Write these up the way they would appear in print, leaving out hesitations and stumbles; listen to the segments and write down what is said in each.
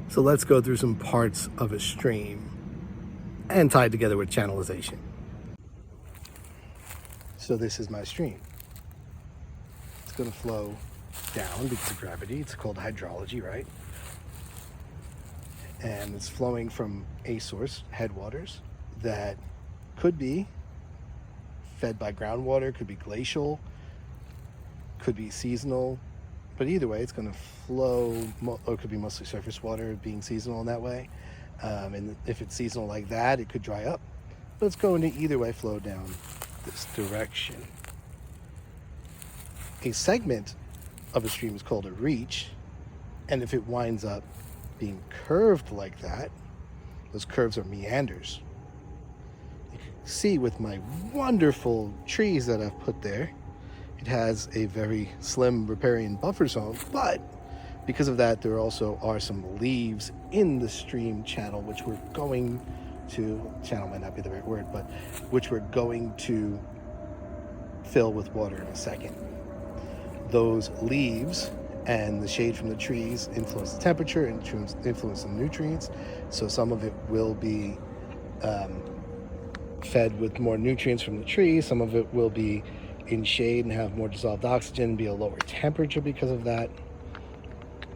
So let's go through some parts of a stream and tied together with channelization. So this is my stream. It's going to flow down because of gravity. It's called hydrology, right? And it's flowing from a source, headwaters, that could be fed by groundwater, could be glacial, could be seasonal, but either way it's going to flow, or it could be mostly surface water being seasonal in that way. And if it's seasonal like that, it could dry up, but it's going to either way flow down this direction. A segment of a stream is called a reach, and if it winds up being curved like that, those curves are meanders. You can see with my wonderful trees that I've put there, it has a very slim riparian buffer zone, but because of that, there also are some leaves in the stream channel, which we're going to, channel might not be the right word, but which we're going to fill with water in a second. Those leaves and the shade from the trees influence the temperature and influence the nutrients. So some of it will be fed with more nutrients from the trees. Some of it will be in shade and have more dissolved oxygen, be a lower temperature because of that.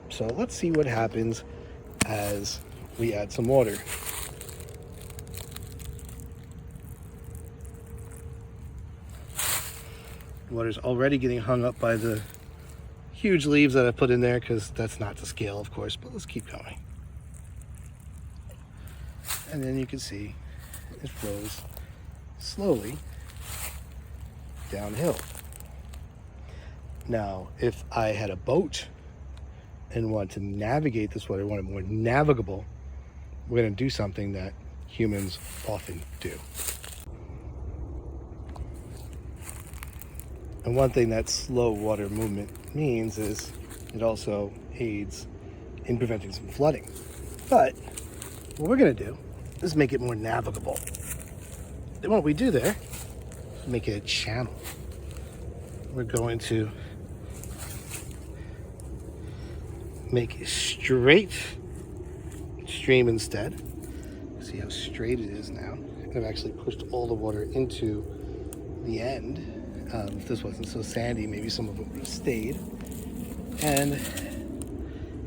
So let's see what happens as we add some water. Water's already getting hung up by the huge leaves that I put in there, because that's not to scale, of course, but let's keep going. And then you can see it flows slowly downhill. Now, if I had a boat and want to navigate this water, want it more navigable, we're going to do something that humans often do. And one thing that slow water movement means is it also aids in preventing some flooding. But what we're going to do is make it more navigable. And what we do there is make it a channel. We're going to make a straight stream instead. See how straight it is now. I've actually pushed all the water into the end. If this wasn't so sandy, maybe some of it would have stayed. And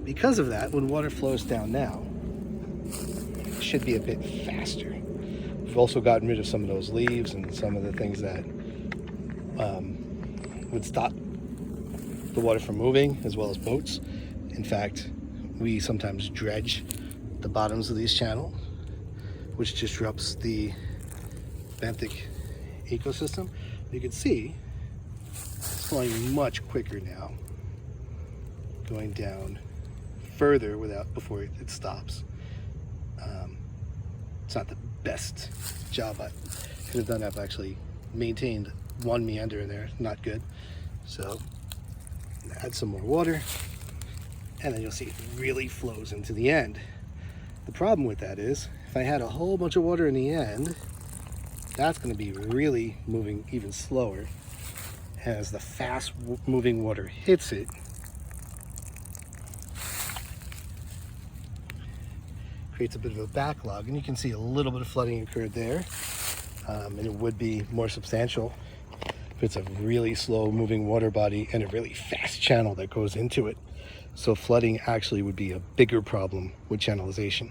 because of that, when water flows down now, it should be a bit faster. We've also gotten rid of some of those leaves and some of the things that would stop the water from moving, as well as boats. In fact, we sometimes dredge the bottoms of these channels, which disrupts the benthic ecosystem. You can see it's flowing much quicker now, going down further before it stops. It's not the best job I could have done. I've actually maintained one meander in there, not good. So add some more water, and then you'll see it really flows into the end. The problem with that is, if I had a whole bunch of water in the end, that's going to be really moving even slower. And as the fast moving water hits it, creates a bit of a backlog, and you can see a little bit of flooding occurred there. And it would be more substantial if it's a really slow moving water body and a really fast channel that goes into it. So flooding actually would be a bigger problem with channelization.